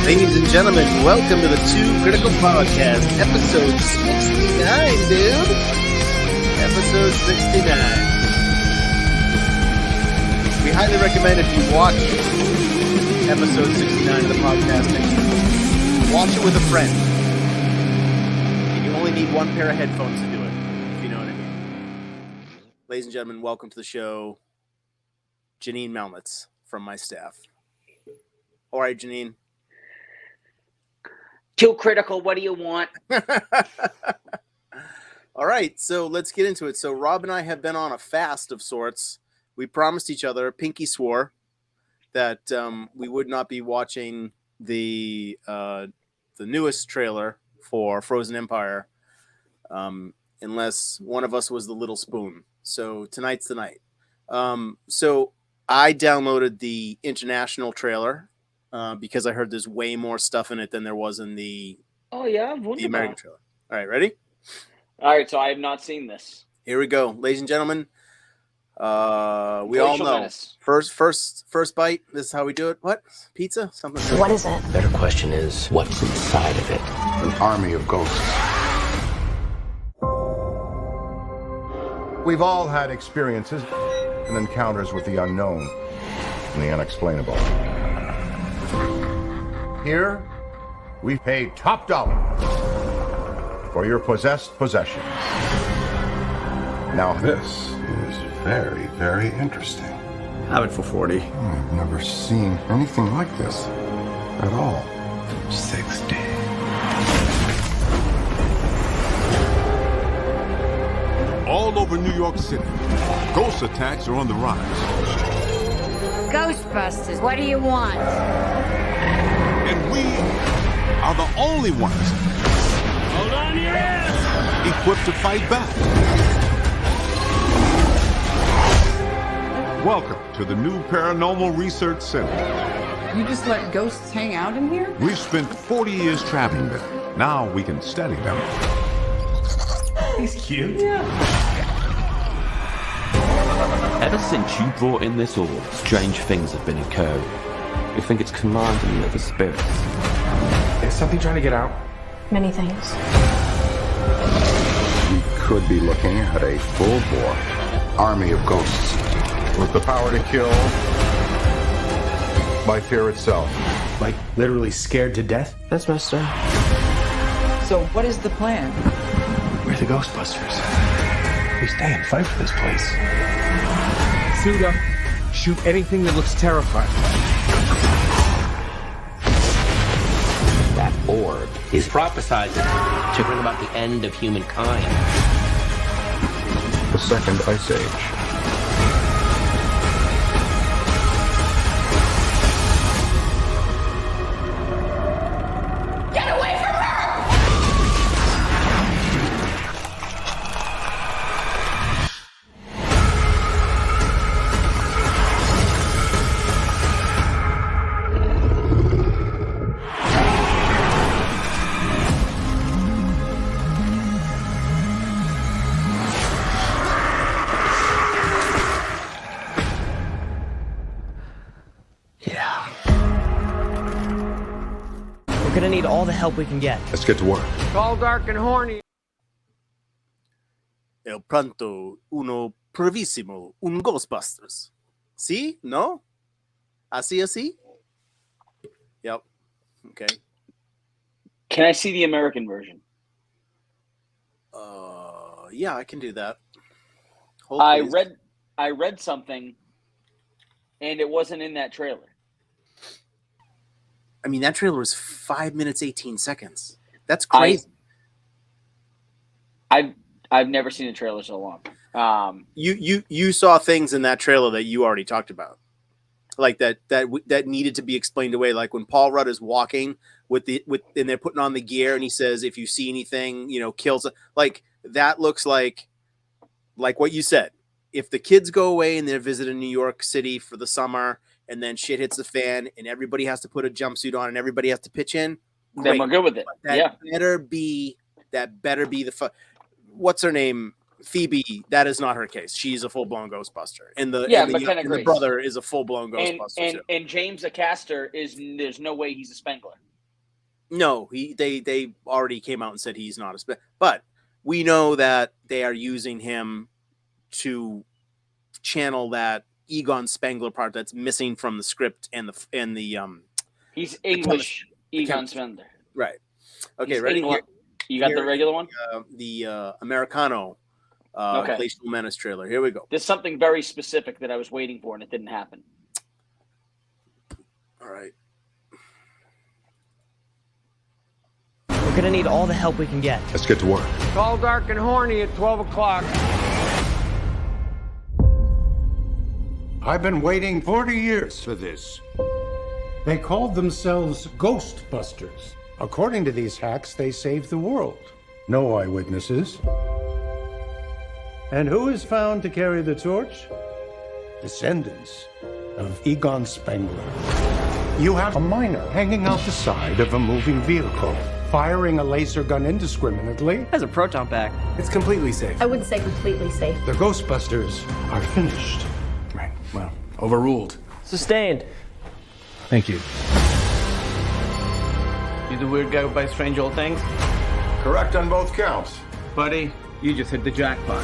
Ladies and gentlemen, welcome to the Two Critical Podcast, episode 69, dude. Episode 69. We highly recommend if you watch episode 69 of the podcast, watch it with a friend. And you only need one pair of headphones to do it, if you know what I mean. Ladies and gentlemen, welcome to the show, Janine Melnitz from my staff. All right, Janine. Too critical. What do you want? All right, so let's get into it. So Rob and I have been on a fast of sorts. We promised each other, pinky swore, that we would not be watching the newest trailer for Frozen Empire unless one of us was the little spoon. So tonight's the night. So I downloaded the international trailer. Because I heard there's way more stuff in it than there was in the American trailer. All right, ready? All right, so I have not seen this. Here we go, ladies and gentlemen. We all know. Menace. First bite. This is how we do it. What? Pizza? Something? What is it? The better question is, what's inside of it? An army of ghosts. We've all had experiences and encounters with the unknown and the unexplainable. Here, we pay top dollar for your possessed possessions. Now this is very, very interesting. Have it for 40. I've never seen anything like this at all. 60. All over New York City, ghost attacks are on the rise. Ghostbusters, what do you want? And we are the only ones Hold on to your ass! equipped to fight back. Welcome to the new Paranormal Research Center. You just let ghosts hang out in here? We've spent 40 years trapping them. Now we can study them. He's cute. Yeah. Ever since you brought in this orb, strange things have been occurring. You think it's commanding of the spirits? Is something trying to get out? Many things. We could be looking at a full-bore army of ghosts with the power to kill by fear itself. Like, literally scared to death? That's messed up. So what is the plan? We're the Ghostbusters. We stay and fight for this place. Suit up. Shoot anything that looks terrifying. That orb is prophesizing to bring about the end of humankind. The second ice age. We're gonna need all the help we can get. Let's get to work. Tall, dark, and horny. El pronto, uno bravissimo, un Ghostbusters. See? No? Así? Yep. Okay. Can I see the American version? Yeah, I can do that. I Hopefully. read something And it wasn't in that trailer. I mean, that trailer was 5 minutes, 18 seconds. That's crazy. I've never seen a trailer so long. You saw things in that trailer that you already talked about, like that needed to be explained away. Like when Paul Rudd is walking and they're putting on the gear, and he says, "If you see anything, kills." Like that looks like what you said. If the kids go away and they're visiting New York City for the summer, and then shit hits the fan, and everybody has to put a jumpsuit on, and everybody has to pitch in, then we're good with it. That better be the what's her name? Phoebe. That is not her case. She's a full blown Ghostbuster. And the brother is a full blown Ghostbuster. And James Acaster there's no way he's a Spengler. No, they already came out and said he's not a Spengler. But we know that they are using him to channel that Egon Spengler part that's missing from the script and the he's English Egon Spengler. Right. Okay, ready? You got the regular one? The Americano Glacial Menace trailer. Here we go. There's something very specific that I was waiting for, and it didn't happen. All right. We're gonna need all the help we can get. Let's get to work. Tall, dark, and horny at 12 o'clock. I've been waiting 40 years for this. They called themselves Ghostbusters. According to these hacks, they saved the world. No eyewitnesses. And who is found to carry the torch? Descendants of Egon Spengler. You have a miner hanging out the side of a moving vehicle, firing a laser gun indiscriminately. Has a proton pack. It's completely safe. I would say completely safe. The Ghostbusters are finished. Right. Well, overruled. Sustained. Thank you. You the weird guy who buys strange old things? Correct on both counts. Buddy, you just hit the jackpot.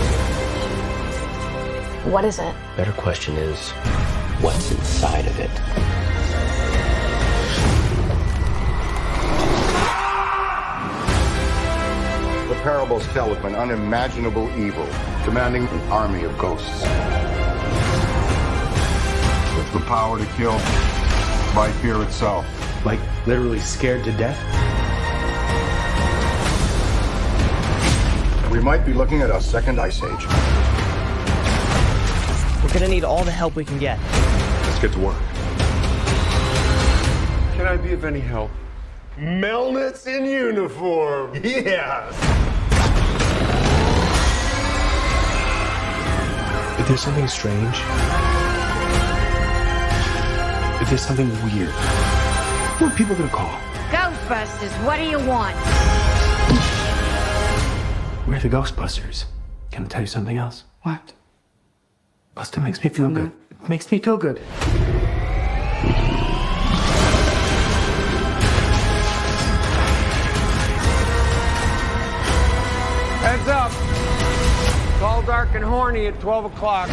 What is it? Better question is, what's inside of it? The parables tell of an unimaginable evil demanding an army of ghosts. With the power to kill by fear itself. Like, literally scared to death? We might be looking at a second ice age. We're gonna need all the help we can get. Let's get to work. Can I be of any help? Melnitz in uniform. Yes. If there's something strange, if there's something weird, what are people gonna call? Ghostbusters, what do you want? We're the Ghostbusters. Can I tell you something else? What? Buster makes me feel good. It makes me feel good. Heads up. Tall, dark, and horny at 12 o'clock.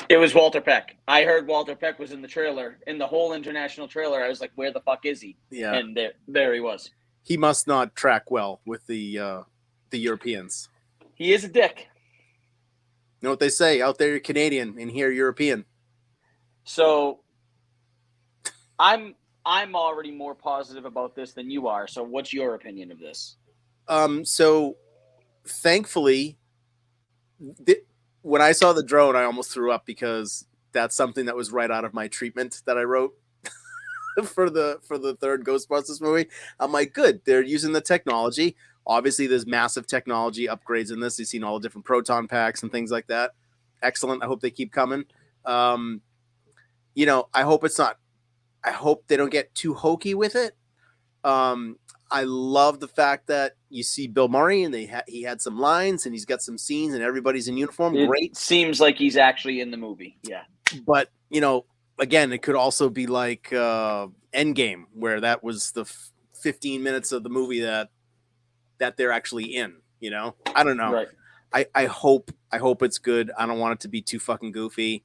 It was Walter Peck. I heard Walter Peck was in the trailer, in the whole international trailer. I was like, where the fuck is he? Yeah. And there he was. He must not track well with the Europeans. He is a dick. You know what they say? Out there you're Canadian, and here European. So I'm already more positive about this than you are. So what's your opinion of this? So thankfully, when I saw the drone, I almost threw up because that's something that was right out of my treatment that I wrote for the third Ghostbusters movie. I'm like, good, they're using the technology. Obviously, there's massive technology upgrades in this. You've seen all the different proton packs and things like that. Excellent. I hope they keep coming. I hope it's not. I hope they don't get too hokey with it. I love the fact that you see Bill Murray and he had some lines and he's got some scenes and everybody's in uniform. It Great. seems like he's actually in the movie. Yeah. But, again, it could also be like Endgame, where that was the 15 minutes of the movie that they're actually in. You know, I don't know. Right. I hope it's good. I don't want it to be too fucking goofy.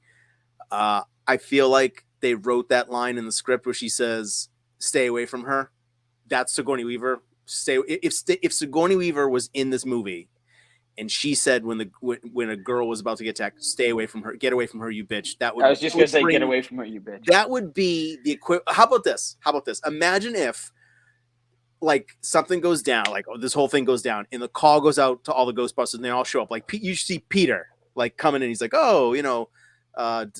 I feel like they wrote that line in the script where she says, "Stay away from her." That's Sigourney Weaver. If Sigourney Weaver was in this movie, and she said when a girl was about to get attacked, "Stay away from her. Get away from her, you bitch." That would. I was just gonna say, get away from her, you bitch. That would be the equivalent. How about this? Imagine if, like, something goes down, like this whole thing goes down, and the call goes out to all the Ghostbusters, and they all show up. Like you see Peter like coming in, he's like, "Oh,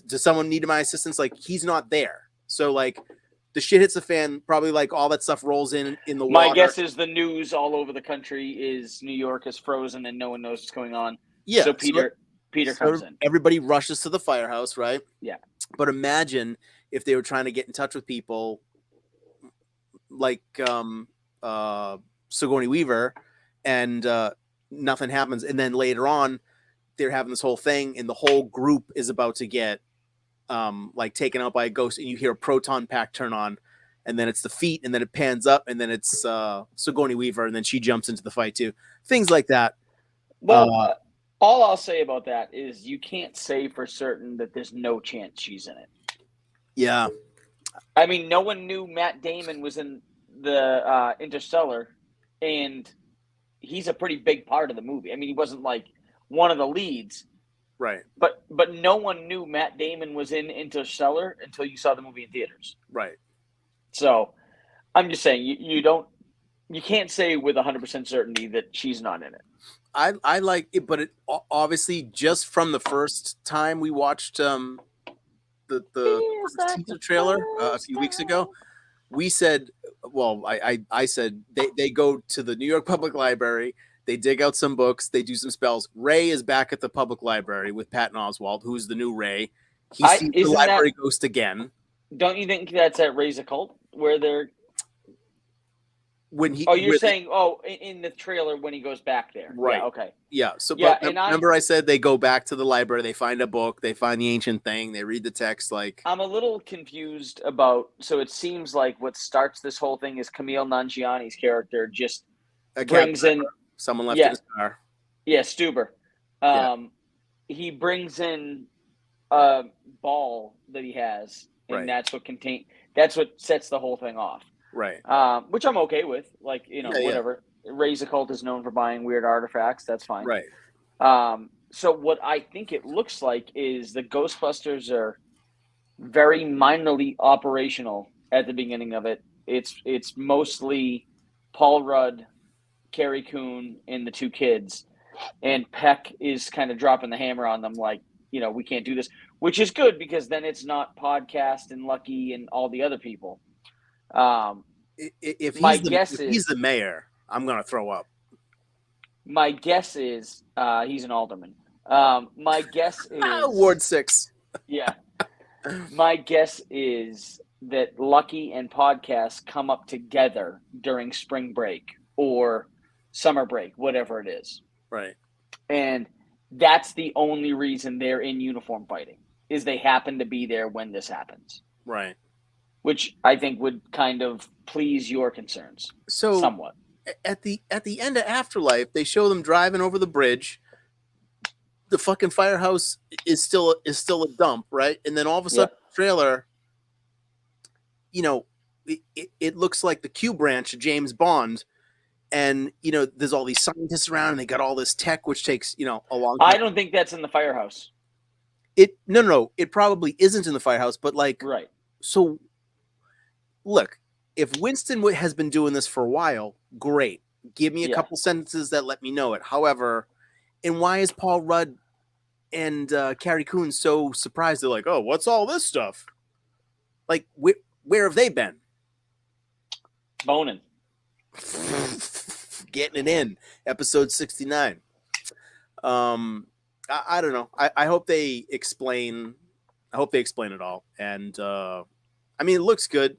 does someone need my assistance?" Like he's not there, so like the shit hits the fan. Probably like all that stuff rolls in the water. My guess is the news all over the country is New York is frozen and no one knows what's going on. Yeah, so Peter comes in. Everybody rushes to the firehouse, right? Yeah. But imagine if they were trying to get in touch with people like Sigourney Weaver, and nothing happens, and then later on they're having this whole thing, and the whole group is about to get like taken out by a ghost, and you hear a proton pack turn on, and then it's the feet, and then it pans up, and then it's Sigourney Weaver, and then she jumps into the fight too. Things like that. Well, all I'll say about that is you can't say for certain that there's no chance she's in it. Yeah. I mean, no one knew Matt Damon was in the Interstellar, and he's a pretty big part of the movie. I mean, he wasn't like one of the leads. Right. But no one knew Matt Damon was in Interstellar until you saw the movie in theaters. Right. So I'm just saying you can't say with 100% certainty that she's not in it. I like it, but it obviously just from the first time we watched the teaser trailer a few weeks ago, we said, well, I said they go to the New York Public Library. They dig out some books. They do some spells. Ray is back at the public library with Patton Oswalt, who's the new Ray. He sees the library ghost again. Don't you think that's at Ray's Occult where they're when he? Oh, you're saying in the trailer when he goes back there, right? Yeah, okay. Yeah. So, yeah, but remember, I said they go back to the library. They find a book. They find the ancient thing. They read the text. Like I'm a little confused about. So it seems like what starts this whole thing is Camille Nanjiani's character just brings in. Someone left in his car. Yeah, Stuber. He brings in a ball that he has, and that's what sets the whole thing off. Right. Which I'm okay with. Like, whatever. Ray's Occult is known for buying weird artifacts. That's fine. Right. So what I think it looks like is the Ghostbusters are very minorly operational at the beginning of it. It's mostly Paul Rudd, Carrie Coon, and the two kids, and Peck is kind of dropping the hammer on them, like, we can't do this, which is good because then it's not Podcast and Lucky and all the other people. If he's the mayor, I'm gonna throw up. My guess is he's an alderman. My guess is Ward 6. Yeah. My guess is that Lucky and Podcast come up together during spring break or summer break, whatever it is. Right. And that's the only reason they're in uniform fighting, is they happen to be there when this happens. Right. Which I think would kind of please your concerns somewhat. At the end of Afterlife, they show them driving over the bridge. The fucking firehouse is still a dump, right? And then all of a sudden, the trailer, it looks like the Q branch of James Bond. And, there's all these scientists around and they got all this tech, which takes, a long time. I don't think that's in the firehouse. No, it probably isn't in the firehouse, but like, right. So look, if Winston has been doing this for a while, great. Give me a couple sentences that let me know it. However, and why is Paul Rudd and Carrie Coon so surprised? They're like, oh, what's all this stuff? Like, where have they been? Boning. Getting it in. Episode 69. I don't know. I hope they explain. I hope they explain it all. And I mean, it looks good.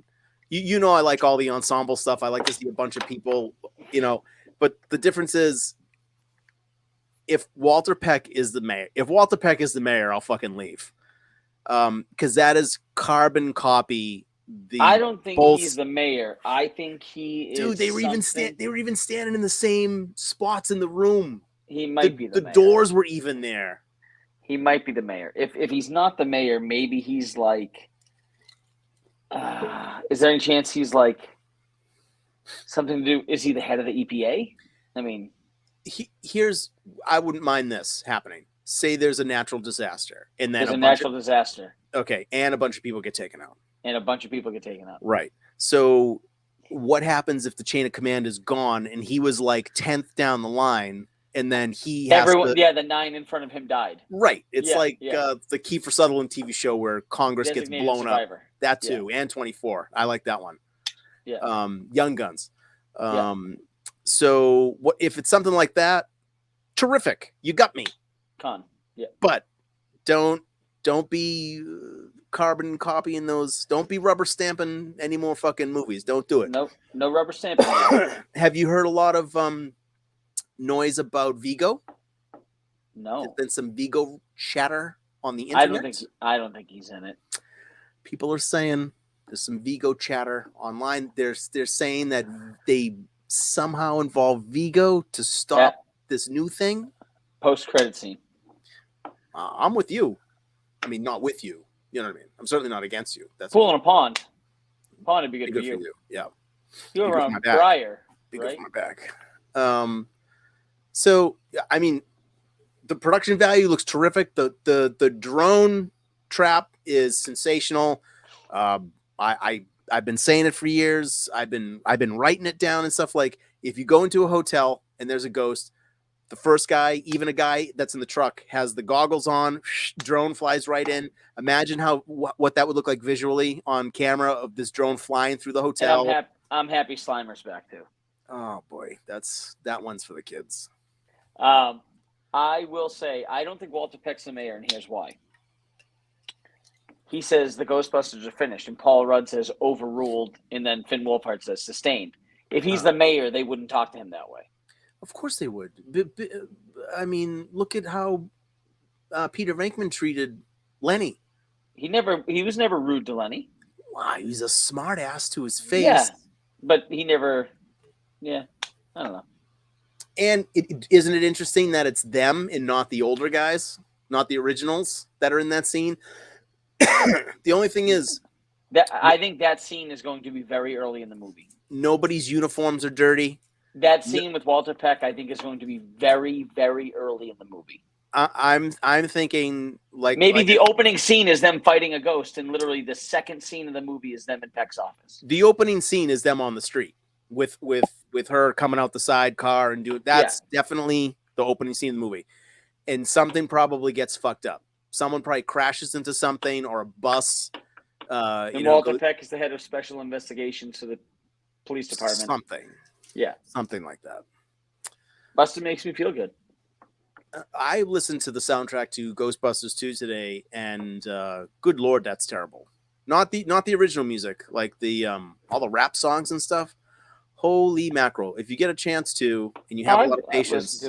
I like all the ensemble stuff. I like to see a bunch of people, but the difference is if Walter Peck is the mayor, I'll fucking leave. because that is carbon copy. I don't think he's the mayor. I think he is. Dude, they were even standing in the same spots in the room. He might be the mayor. The doors were even there. He might be the mayor. If he's not the mayor, maybe he's like. Is there any chance he's like something to do? Is he the head of the EPA? I mean, I wouldn't mind this happening. Say there's a natural disaster, and then there's a natural disaster. Okay, and a bunch of people get taken out. Right. So what happens if the chain of command is gone and he was like 10th down the line and then the 9 in front of him died. Right. It's the Kiefer Sutherland TV show where Congress gets blown up. That too. And 24. I like that one. Yeah. Young Guns. So what if it's something like that? Terrific. You got me. Yeah. But don't be carbon copying those. Don't be rubber stamping any more fucking movies. Don't do it. No rubber stamping. Have you heard a lot of noise about Vigo? No. There's been some Vigo chatter on the internet. I don't think he's in it. People are saying there's some Vigo chatter online. They're saying that they somehow involve Vigo to stop this new thing. Post-credit scene. I'm with you. I mean, not with you. You know what I mean? I'm certainly not against you. That's pool in a pond. Pond would be good, for you. Yeah. You were on Briar, right? For my back. So I mean, the production value looks terrific. The drone trap is sensational. I've been saying it for years. I've been writing it down and stuff. Like, if you go into a hotel and there's a ghost, the first guy, even a guy that's in the truck, has the goggles on, drone flies right in. Imagine what that would look like visually on camera of this drone flying through the hotel. And I'm happy Slimer's back too. Oh boy, that one's for the kids. I will say, I don't think Walter Peck's the mayor, and here's why. He says the Ghostbusters are finished, and Paul Rudd says overruled, and then Finn Wolfhard says sustained. If he's the mayor, they wouldn't talk to him that way. Of course they would. I mean, look at how Peter Venkman treated Lenny. He was never rude to Lenny. Wow, he was a smart ass to his face. Yeah, but he never. Yeah, I don't know. And isn't it interesting that it's them and not the older guys, not the originals that are in that scene? The only thing is that I think that scene is going to be very early in the movie. Nobody's uniforms are dirty. That scene with Walter Peck, I think, is going to be very, very early in the movie. I'm thinking maybe the opening scene is them fighting a ghost, and literally the second scene of the movie is them in Peck's office. The opening scene is them on the street with her coming out the side car and doing that's definitely the opening scene of the movie. And something probably gets fucked up. Someone probably crashes into something or a bus. And Walter Peck is the head of special investigations for the police department. Something. Yeah. Something like that. Buster makes me feel good. I listened to the soundtrack to Ghostbusters 2 today, and good Lord, that's terrible. Not the original music, like the all the rap songs and stuff. Holy mackerel. If you get a chance to, and you have a lot of patience.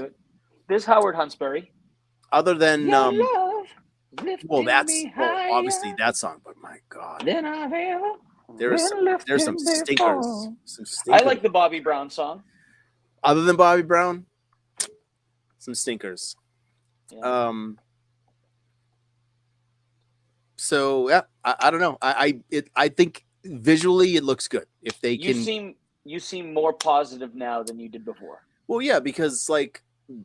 There's Howard Huntsberry. Other than obviously that song, but my God. There's some stinkers. I like the Bobby Brown song. Other than Bobby Brown, some stinkers. Yeah. So yeah, I don't know. I think visually it looks good. If they can, you seem more positive now than you did before. Well, yeah, because like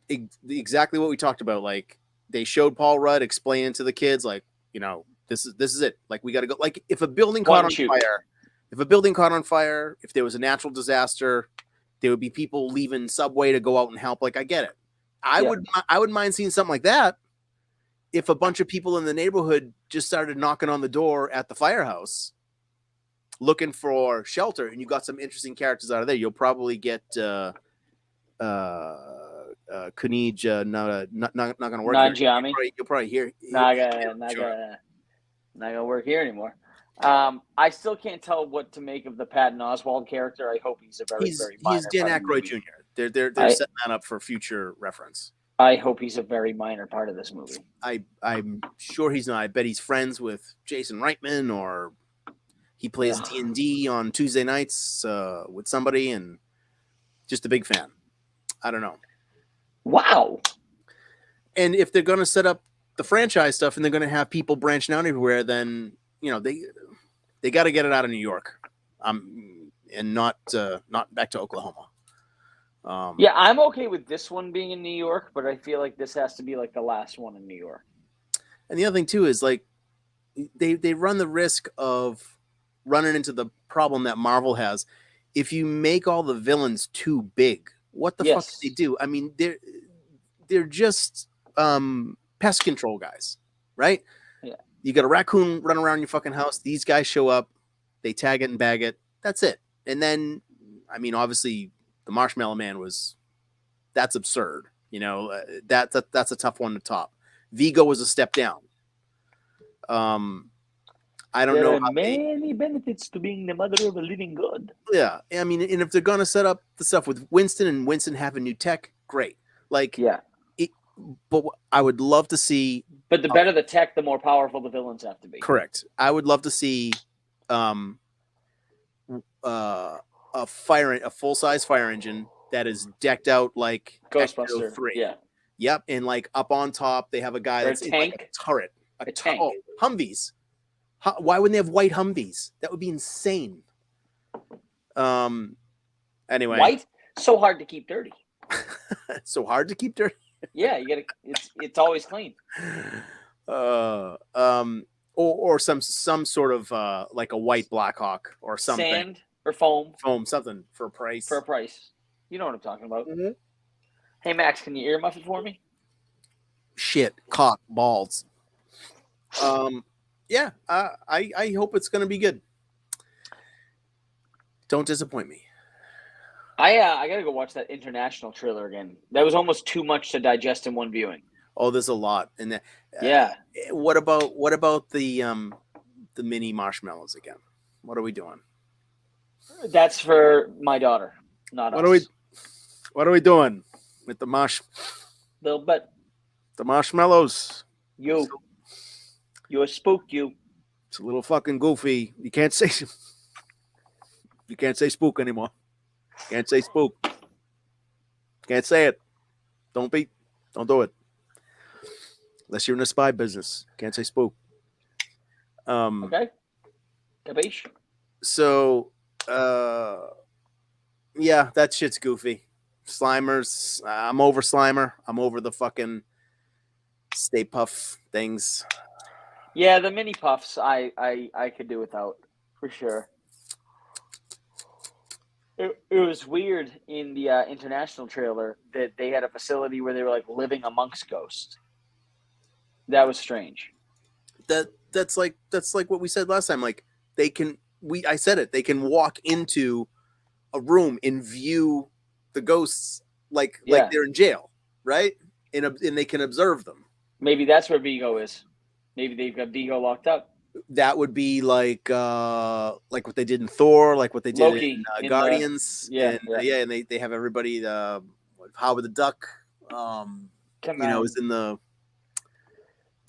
exactly what we talked about. Like they showed Paul Rudd explaining to the kids, like, you know, this is it. Like we got to go. Like if a building caught on fire, if there was a natural disaster, there would be people leaving Subway to go out and help. Like I get it. I would mind seeing something like that. If a bunch of people in the neighborhood just started knocking on the door at the firehouse looking for shelter, and you got some interesting characters out of there, you'll probably get Kunij not going to work. Nanjiani. You'll probably hear not gonna work here anymore. I still can't tell what to make of the Patton Oswalt character. I hope he's a very minor. He's Dan Aykroyd Jr. They're setting that up for future reference. I hope he's a very minor part of this movie. I'm sure he's not. I bet he's friends with Jason Reitman, or he plays D&D on Tuesday nights with somebody, and just a big fan. I don't know. Wow. And if they're going to set up the franchise stuff and they're going to have people branching out everywhere, then they got to get it out of New York, and not back to Oklahoma. Yeah, I'm okay with this one being in New York, but I feel like this has to be like the last one in New York. And the other thing too is like they run the risk of running into the problem that Marvel has. If you make all the villains too big, what the fuck do they do? I mean, they're just pest control guys, right? Yeah. You got a raccoon run around your fucking house. These guys show up, they tag it and bag it. That's it. And then, I mean, obviously, the Marshmallow Man that's absurd. That's a tough one to top. Vigo was a step down. I don't know. There are many benefits to being the mother of a living god. Yeah, I mean, and if they're gonna set up the stuff with Winston and Winston having new tech, great. Like, yeah. But I would love to see. But the better the tech, the more powerful the villains have to be. Correct. I would love to see a full-size fire engine that is decked out like Ghostbusters 3. Yeah. Yep, and like up on top they have a guy that's in like a turret. A tank. Oh, Humvees. Why wouldn't they have white Humvees? That would be insane. Anyway. White? So hard to keep dirty. So hard to keep dirty? Yeah, you gotta it's always clean. Or some sort of like a white Blackhawk or something. Sand or foam. Foam, something for a price. For a price. You know what I'm talking about. Mm-hmm. Hey Max, can you earmuff it for me? Shit, cock, balls. Yeah, I hope it's gonna be good. Don't disappoint me. I gotta go watch that international trailer again. That was almost too much to digest in one viewing. Oh, there's a lot, and yeah. What about the mini marshmallows again? What are we doing? That's for my daughter, not us. What are we doing with the Little bit. The marshmallows? You're a spook. It's a little fucking goofy. You can't say spook anymore. Can't say spook. Can't say it. Don't do it. Unless you're in the spy business. Can't say spook. Okay. Capiche? So, yeah, that shit's goofy. Slimers. I'm over Slimer. I'm over the fucking Stay Puff things. Yeah, the mini puffs I could do without, for sure. It was weird in the international trailer that they had a facility where they were like living amongst ghosts. That was strange. That's like what we said last time. Like they can they can walk into a room and view the ghosts like they're in jail, right? And they can observe them. Maybe that's where Vigo is. Maybe they've got Vigo locked up. That would be like what they did in Thor, like what they did Loki, in Guardians. And they have everybody. Howard the Duck, is in the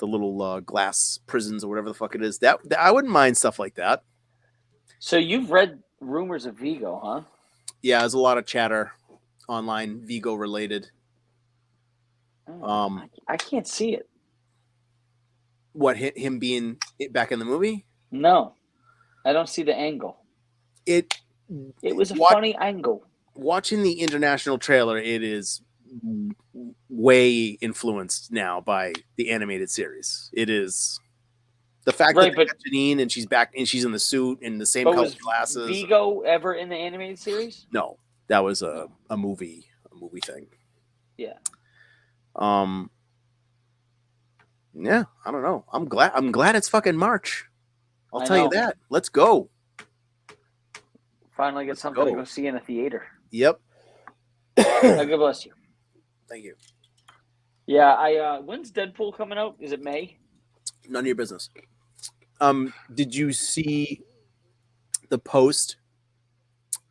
little glass prisons or whatever the fuck it is. That I wouldn't mind stuff like that. So you've read rumors of Vigo, huh? Yeah, there's a lot of chatter online, Vigo related. I can't see it. What, him being back in the movie? No, I don't see the angle. It was a funny angle. Watching the international trailer, it is way influenced now by the animated series. It is the fact that Janine and she's back and she's in the suit and the same color glasses. Was Vigo ever in the animated series? No, that was a movie thing. Yeah. Yeah, I don't know. I'm glad it's fucking March. I'll tell you that. Let's go. Finally get something to go see in a theater. Yep. God bless you. Thank you. Yeah, when's Deadpool coming out? Is it May? None of your business. Did you see the post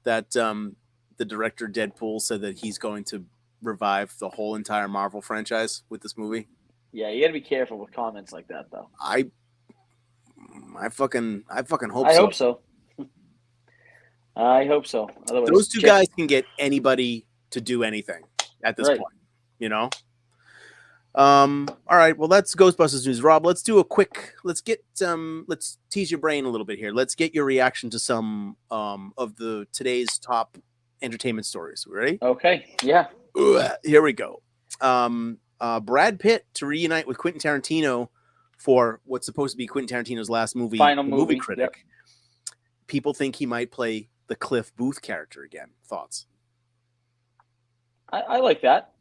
that the director Deadpool said that he's going to revive the whole entire Marvel franchise with this movie. Yeah, you got to be careful with comments like that, though. I fucking hope I so. hope so. I hope so. Otherwise, Those two guys can get anybody to do anything at this Right. point, you know? All right, well, that's Ghostbusters news. Rob, let's do a quick, let's tease your brain a little bit here. Let's get your reaction to some of today's top entertainment stories. Ready? Okay, yeah. Here we go. Brad Pitt to reunite with Quentin Tarantino for what's supposed to be Quentin Tarantino's last movie, Final The movie, Critic. yep. People think he might play the Cliff Booth character again. Thoughts? I like that.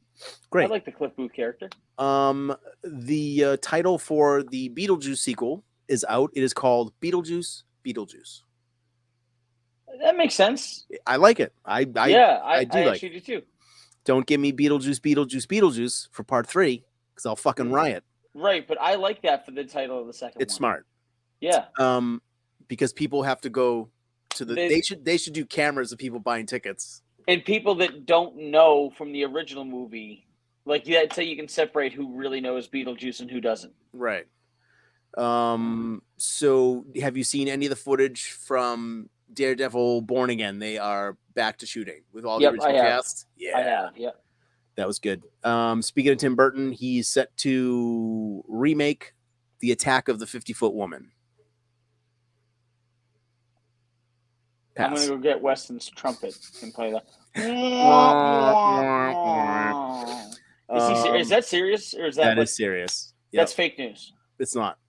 Great. I like the Cliff Booth character. The title for the Beetlejuice sequel is out. It is called Beetlejuice. That makes sense. I like it. I I do like actually do too. Don't give me Beetlejuice for part 3 because I'll fucking riot. Right, but I like that for the title of the second one. It's smart. Yeah. Because people have to go to the. They should do cameras of people buying tickets. And people that don't know from the original movie, like that's how you can separate who really knows Beetlejuice and who doesn't. Right. So have you seen any of the footage from Daredevil Born Again? They are back to shooting with all the original cast. Yeah. I have, yeah. That was good. Speaking of Tim Burton, he's set to remake The Attack of the 50-Foot Woman. Pass. I'm going to go get Weston's trumpet and play that. Is that serious? Or is that is serious. Yep. That's fake news. It's not.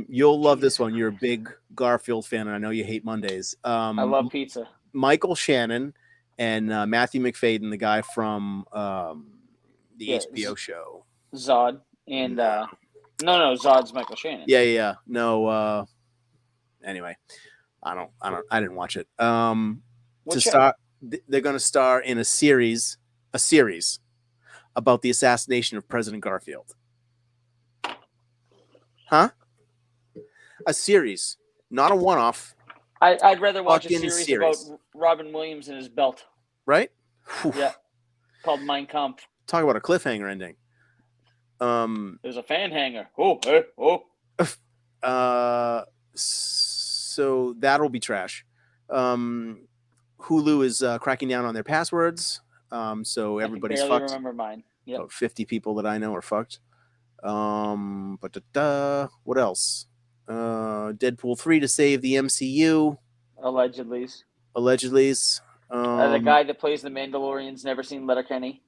You'll love this one. You're a big Garfield fan, and I know you hate Mondays. I love pizza. Michael Shannon and Matthew McFadden, the guy from the HBO show. Zod. And no, Zod's Michael Shannon. Yeah. No, anyway, I didn't watch it. They're going to star in a series about the assassination of President Garfield. Huh? A series, not a one-off. I'd rather watch a Fucking series about Robin Williams and his belt. Right? Yeah. Called Mein Kampf. Talk about a cliffhanger ending. There's a fan hanger. Oh, hey, oh. So that'll be trash. Hulu is cracking down on their passwords. So everybody's I can barely fucked. remember mine. Yep. About 50 people that I know are fucked. What else? Deadpool 3 to save the MCU. Allegedly. The The guy that plays the Mandalorian's never seen Letterkenny.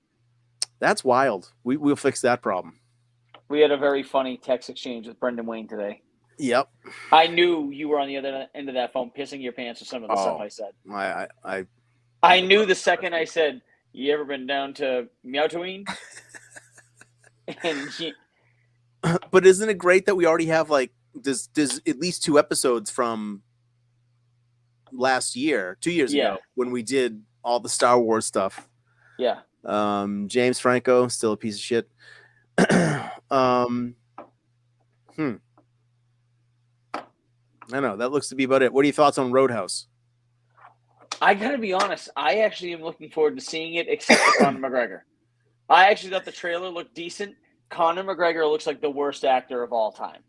That's wild. We'll fix that problem. We had a very funny text exchange with Brendan Wayne today. Yep. I knew you were on the other end of that phone pissing your pants with some of the stuff I said. I knew the second I said, "You ever been down to Meowtoween?" But isn't it great that we already have there's at least 2 episodes from last year, 2 years ago, when we did all the Star Wars stuff. Yeah. James Franco, still a piece of shit. I know, that looks to be about it. What are your thoughts on Roadhouse? I gotta be honest, I actually am looking forward to seeing it, except for Conor McGregor. I actually thought the trailer looked decent. Conor McGregor looks like the worst actor of all time.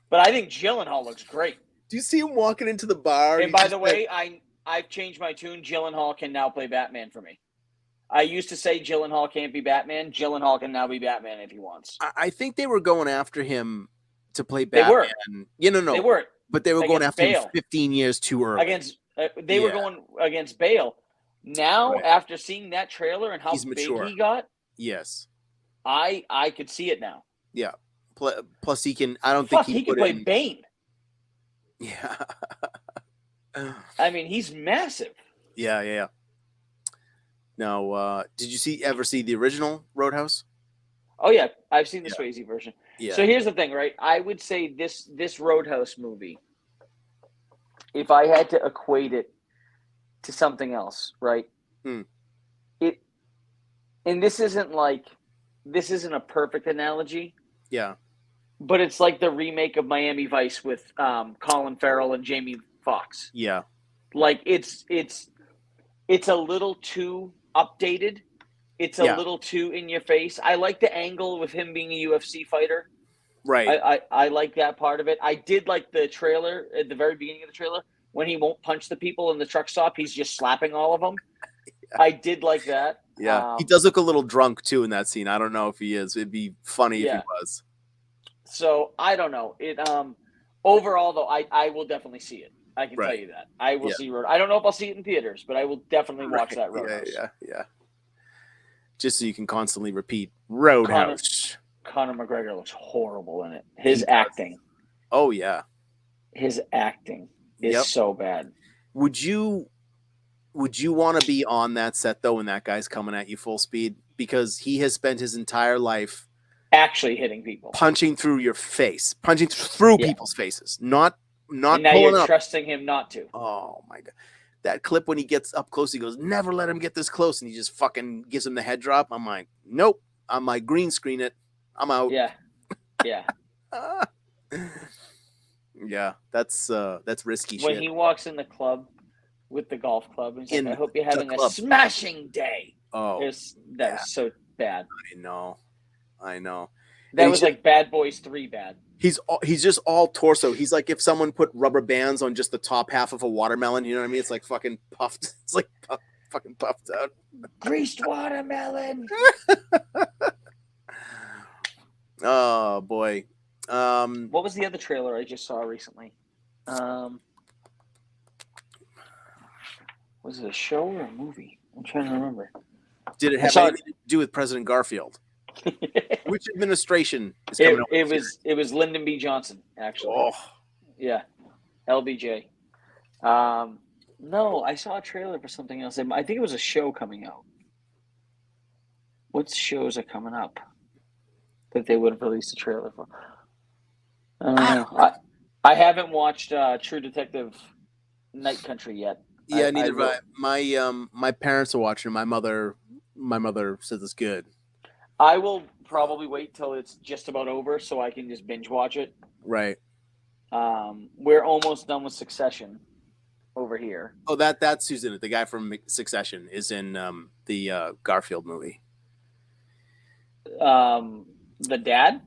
But I think Gyllenhaal looks great. Do you see him walking into the bar? And by the way, I've changed my tune. Gyllenhaal can now play Batman for me. I used to say Gyllenhaal can't be Batman. Gyllenhaal can now be Batman if he wants. I think they were going after him to play Batman. They were. No. They were. But they were going after Bale. him 15 years too early. They were going against Bale. Now, after seeing that trailer and how big he got, yes, I could see it now. Yeah. Plus, he can. I don't think he can play Bane. Yeah. I mean, he's massive. Yeah. No, did you ever see the original Roadhouse? Oh yeah, I've seen the Swayze version. Yeah. So here's the thing, right? I would say this Roadhouse movie, if I had to equate it to something else, right? And this isn't a perfect analogy. Yeah. But it's like the remake of Miami Vice with Colin Farrell and Jamie Foxx. Yeah. Like it's a little too updated. it's a little too in your face. I like the angle with him being a UFC fighter. Right. I like that part of it. I did like the trailer at the very beginning of the trailer when he won't punch the people in the truck stop. He's just slapping all of them. Yeah. I did like that. Yeah, he does look a little drunk too in that scene. I don't know if he is. It'd be funny if he was. So I don't know. It overall though, I will definitely see it. I can tell you that. I will see Road. I don't know if I'll see it in theaters, but I will definitely watch that Roadhouse. Yeah. Just so you can constantly repeat Roadhouse. Conor McGregor looks horrible in it. His acting. Oh yeah. His acting is so bad. Would you want to be on that set though when that guy's coming at you full speed? Because he has spent his entire life actually hitting people, punching through your face, punching through people's faces, not and now pulling you're up. trusting him not to. Oh my god. That clip when he gets up close, he goes, "Never let him get this close," and he just fucking gives him the head drop. I'm like, nope. I'm like, green screen it. I'm out. Yeah. Yeah, that's risky shit. When he walks in the club with the golf club, he's like, I hope you're having a smashing day. Oh, that was so bad. I know. That was like Bad Boys 3 bad. He's just all torso. He's like if someone put rubber bands on just the top half of a watermelon. You know what I mean? It's like fucking puffed. It's like fucking puffed out. Greased watermelon. Oh boy. What was the other trailer I just saw recently? Was it a show or a movie? I'm trying to remember. Did it have anything to do with President Garfield? Which administration is coming up? It was Lyndon B. Johnson, actually. Oh. Yeah. LBJ. No, I saw a trailer for something else. I think it was a show coming out. What shows are coming up that they would have released a trailer for? I don't know. I haven't watched True Detective Night Country yet. Yeah, neither have I. My parents are watching. My mother says it's good. I will probably wait till it's just about over so I can just binge watch it. Right. We're almost done with Succession over here. Oh, that's who's in it. The guy from Succession is in the Garfield movie. The dad?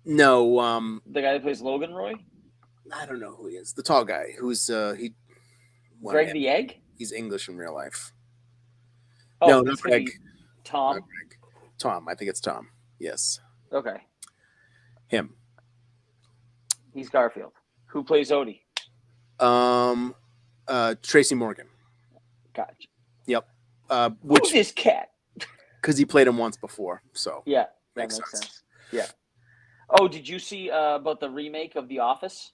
No. The guy that plays Logan Roy? I don't know who he is. The tall guy who's Greg the Egg? He's English in real life. Oh, no, not Greg. Tom? Not Greg. Tom. I think it's Tom. Yes. Okay. Him. He's Garfield. Who plays Odie? Tracy Morgan. Gotcha. Yep. Who's this cat? Because he played him once before, so yeah, that makes sense. Yeah. Oh, did you see about the remake of The Office?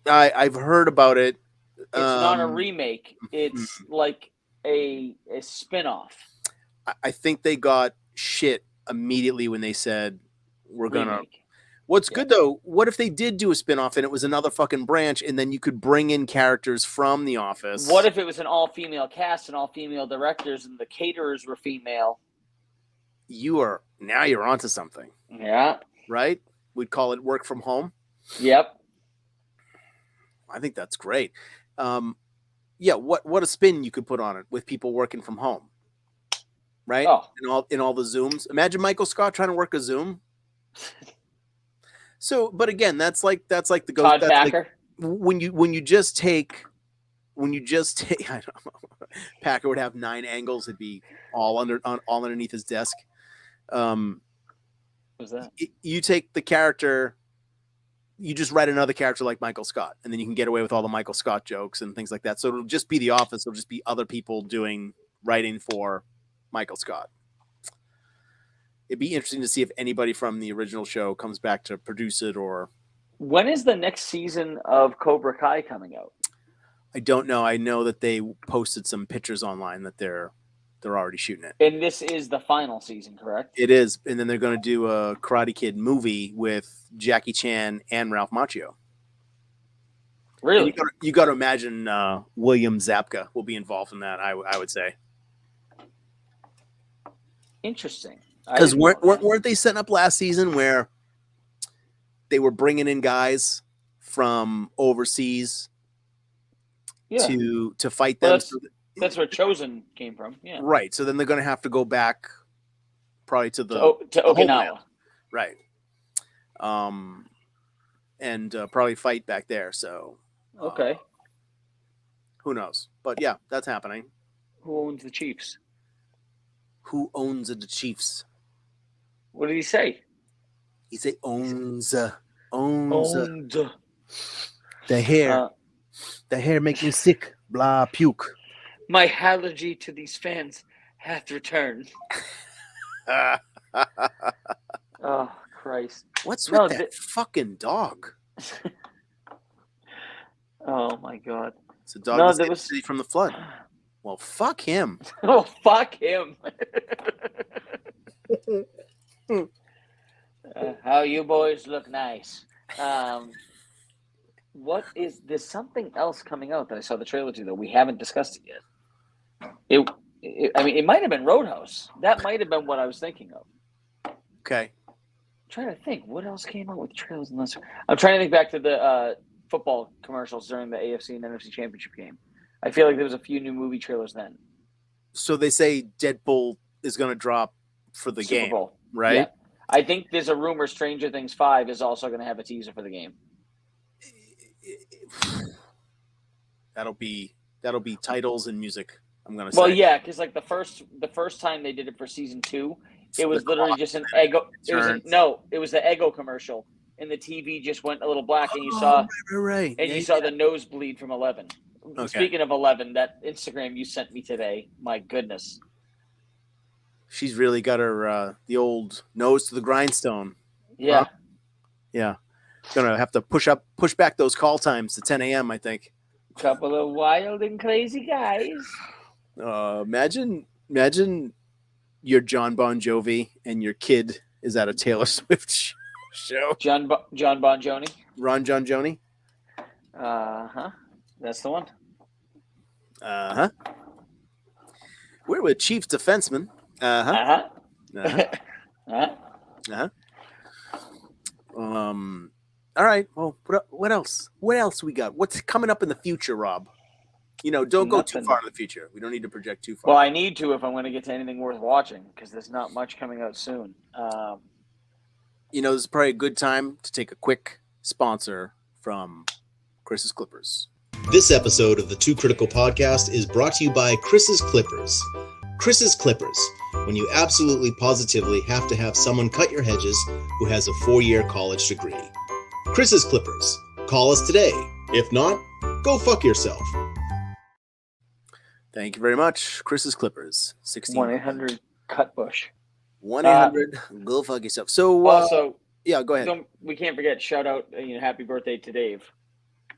I've heard about it. It's not a remake. It's like a spin-off. I think they got shit immediately when they said we're gonna. What's good though? What if they did do a spin-off and it was another fucking branch, and then you could bring in characters from The Office? What if it was an all-female cast and all-female directors, and the caterers were female? You're onto something. Yeah. Right? We'd call it work from home. Yep. I think that's great. Yeah. What a spin you could put on it with people working from home. Right? Oh. In all the Zooms. Imagine Michael Scott trying to work a Zoom. So, but again, that's like the ghost. Todd Packer. Like when you just take, I don't know, Packer would have 9 angles. It'd be all underneath his desk. What's that? You take the character, you just write another character like Michael Scott, and then you can get away with all the Michael Scott jokes and things like that. So it'll just be The Office. It'll just be other people doing writing for Michael Scott. It'd be interesting to see if anybody from the original show comes back to produce it. Or when is the next season of Cobra Kai coming out? I don't know. I know that they posted some pictures online that they're already shooting it. And this is the final season, correct? It is. And then they're going to do a Karate Kid movie with Jackie Chan and Ralph Macchio. Really? You got to imagine William Zabka will be involved in that, I would say. Interesting. Because weren't they setting up last season where they were bringing in guys from overseas to fight them? That's where Chosen came from. Yeah. Right. So then they're going to have to go back probably to the To Okinawa. homeland. Right. And probably fight back there. So Okay. who knows? But yeah, that's happening. Who owns the Chiefs? Who owns the Chiefs? What did he say? He say owns. Owned. The hair. The hair make me sick. Blah puke. My allergy to these fans hath returned. Oh, Christ. What's with that fucking dog? Oh, my God. It's a dog No, that's there saved was- the city from the flood. Well, fuck him. Oh, fuck him. How you boys look nice. There's something else coming out that I saw the trailer to, though. We haven't discussed it yet. It might have been Roadhouse. That might have been what I was thinking of. Okay. I'm trying to think. What else came out with trailers? I'm trying to think back to the football commercials during the AFC and NFC Championship game. I feel like there was a few new movie trailers then. So they say Deadpool is going to drop for the Super game, Bowl. right? Yeah. I think there's a rumor Stranger Things 5 is also going to have a teaser for the game. That'll be titles and music. I'm gonna say. Well, yeah, because like the first time they did it for season 2, it was literally just an Eggo. It was the Eggo commercial, and the TV just went a little black, and you saw right. and you saw the nosebleed from 11. Okay. Speaking of 11, that Instagram you sent me today, my goodness. She's really got her the old nose to the grindstone. Yeah. Huh? Yeah. Gonna have to push back those call times to 10 a.m. I think. Couple of wild and crazy guys. Imagine you're John Bon Jovi and your kid is at a Taylor Swift show. John Bon Jovi. Ron John Joni. That's the one. We're with Chiefs defenseman. All right. Well, what else? What else we got? What's coming up in the future, Rob? Don't go too far in the future. We don't need to project too far. Well, I need to if I'm going to get to anything worth watching because there's not much coming out soon. This is probably a good time to take a quick sponsor from Chris's Clippers. This episode of the Too Critical Podcast is brought to you by Chris's Clippers. Chris's Clippers, when you absolutely positively have to have someone cut your hedges who has a 4-year college degree. Chris's Clippers. Call us today. If not, go fuck yourself. Thank you very much. Chris's Clippers. 1-800 cut bush. 1-800 go fuck yourself. So also, yeah, go ahead. We can't forget shout out. Happy birthday to Dave.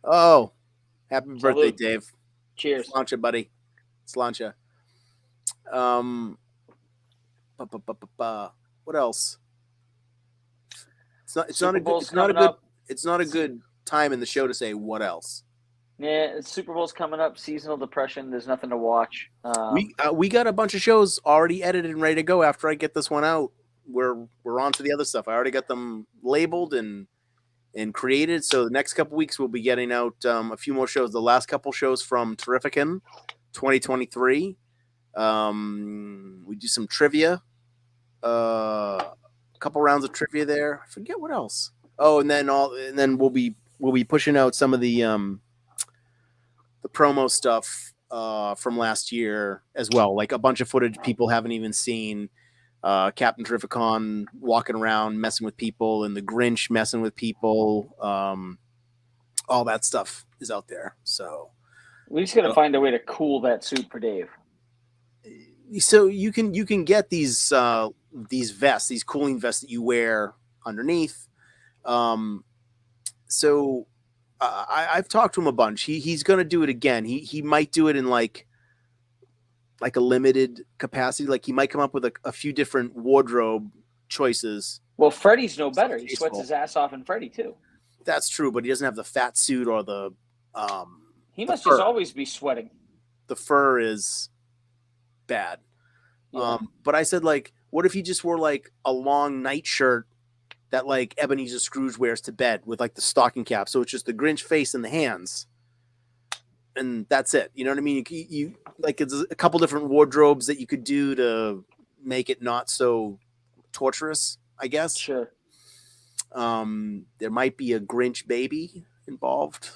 Oh, happy birthday, Dave. Cheers, Slancha, buddy. Slancha. What else? It's not a good time in the show to say what else. Yeah, Super Bowl's coming up. Seasonal depression. There's nothing to watch. We got a bunch of shows already edited and ready to go. After I get this one out, we're on to the other stuff. I already got them labeled and created. So the next couple weeks we'll be getting out a few more shows. The last couple shows from Terrificon 2023. We do some trivia. A couple rounds of trivia there. I forget what else. Oh, and then we'll be pushing out some of the promo stuff from last year as well, like a bunch of footage people haven't even seen. Captain Terrificon walking around messing with people, and the Grinch messing with people. All that stuff is out there. So we just got to find a way to cool that suit for Dave. So you can get these vests, these cooling vests that you wear underneath. So I've talked to him a bunch. He's going to do it again. He might do it in like a limited capacity. Like he might come up with a few different wardrobe choices. Well, Freddy's no better. He sweats his ass off in Freddy too. That's true, but he doesn't have the fat suit or the he must just always be sweating. The fur is bad. Yeah. But I said, like, what if he just wore like a long nightshirt that like Ebenezer Scrooge wears to bed with like the stocking cap, so it's just the Grinch face and the hands. and that's it. You know what I mean? You like it's a couple different wardrobes that you could do to make it not so torturous, I guess. Sure. There might be a Grinch baby involved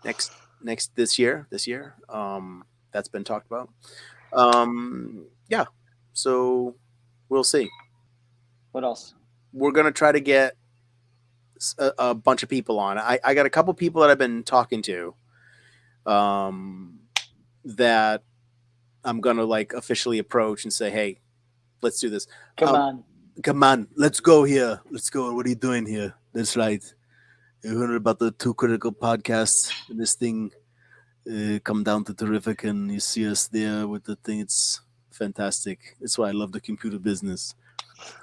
next this year. That's been talked about. Yeah. So we'll see. What else? We're gonna try to get a bunch of people on. I got a couple people that I've been talking to, that I'm gonna like officially approach and say, hey, let's do this. Come on, let's go here. Let's go. What are you doing here? That's right. You heard about the Two Critical podcasts. This thing come down to terrific, and you see us there with the thing. It's fantastic. That's why I love the computer business.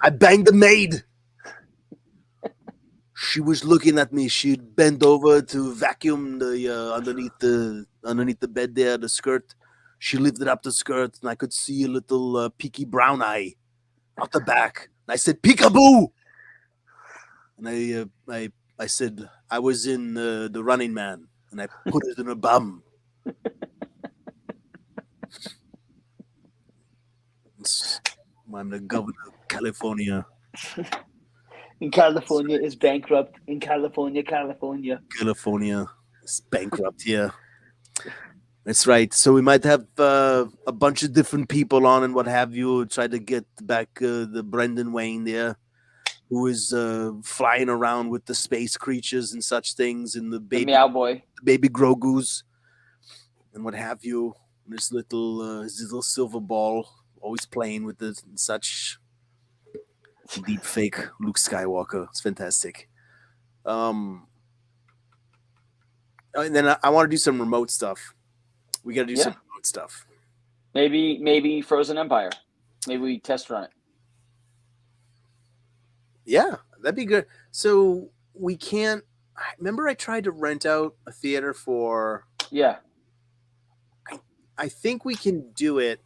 I banged the maid. She was looking at me. She'd bent over to vacuum the underneath the bed there, the skirt. She lifted up the skirt, and I could see a little peaky brown eye out the back. And I said, "Peekaboo!" And I said I was in the Running Man, and I put it in her bum. I'm the governor of California. In California is bankrupt. In California is bankrupt. Yeah, that's right. So we might have a bunch of different people on and what have you. Try to get back the Brendan Wayne there, who is flying around with the space creatures and such things, and the baby Meow Boy, the baby Grogu's, and what have you. And this little silver ball always playing with it and such. Deep fake Luke Skywalker. It's fantastic. And then I want to do some remote stuff. We got to do some remote stuff. Maybe Frozen Empire. Maybe we test run it. Yeah, that'd be good. So we can't. Remember, I tried to rent out a theater for. Yeah. I think we can do it.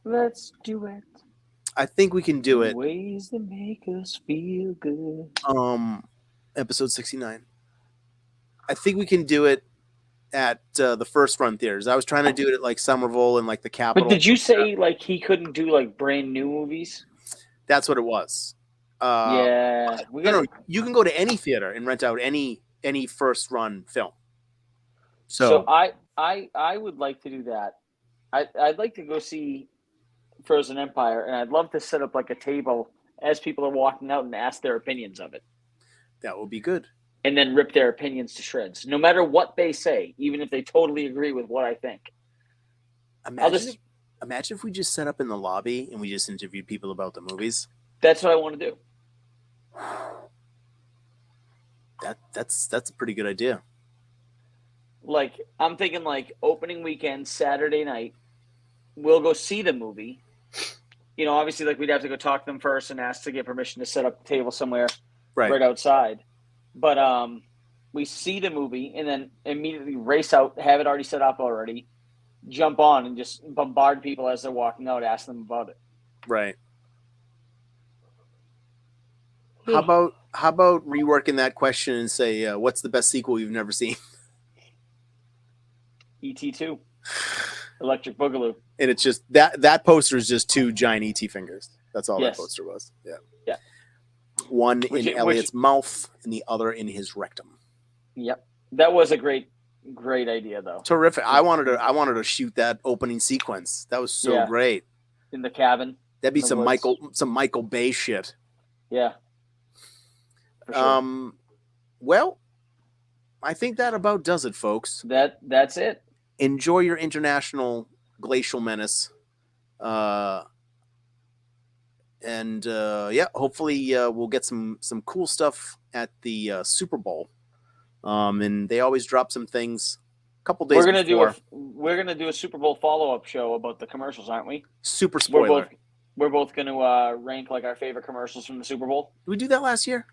Let's do it. I think we can do it. Ways that make us feel good. Episode 69. I think we can do it at the first run theaters. I was trying to do it at like Somerville and like the Capitol. But did you say like he couldn't do like brand new movies? That's what it was. Yeah. No, you can go to any theater and rent out any first run film. So I would like to do that. I'd like to go see Frozen Empire, and I'd love to set up like a table as people are walking out and ask their opinions of it. That would be good. And then rip their opinions to shreds, no matter what they say, even if they totally agree with what I think. Imagine if we just set up in the lobby and we just interviewed people about the movies. That's what I want to do. That's a pretty good idea. Like, I'm thinking like opening weekend, Saturday night, we'll go see the movie. You know, obviously, like we'd have to go talk to them first and ask to get permission to set up a table somewhere right outside. But we see the movie and then immediately race out, have it already set up already, jump on and just bombard people as they're walking out, ask them about it. Right. How about reworking that question and say, what's the best sequel you've never seen? E.T. 2. Electric Boogaloo. And it's just that poster is just two giant ET fingers. That's all that poster was. Yeah. Yeah. One in Elliot's mouth and the other in his rectum. Yep. That was a great idea though. Terrific. I wanted to shoot that opening sequence. That was so great. In the cabin. That'd be some Michael Bay shit. Yeah. For sure. Well, I think that about does it, folks. That's it. Enjoy your international Glacial Menace. Hopefully we'll get some cool stuff at the Super Bowl. And they always drop some things a couple days before. We're gonna do a Super Bowl follow-up show about the commercials, aren't we? Super spoiler. We're both gonna rank like our favorite commercials from the Super Bowl. Did we do that last year?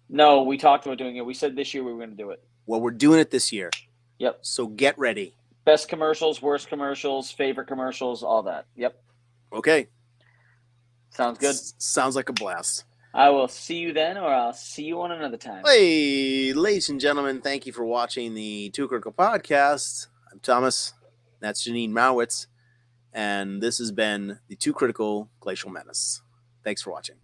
No, we talked about doing it. We said this year we were gonna do it. Well, we're doing it this year. Yep. So get ready. Best commercials, worst commercials, favorite commercials, all that. Yep. Okay. Sounds good. Sounds like a blast. I will see you then, or I'll see you on another time. Hey, ladies and gentlemen, thank you for watching the Too Critical Podcast. I'm Thomas. That's Janine Mowitz. And this has been the Too Critical Glacial Menace. Thanks for watching.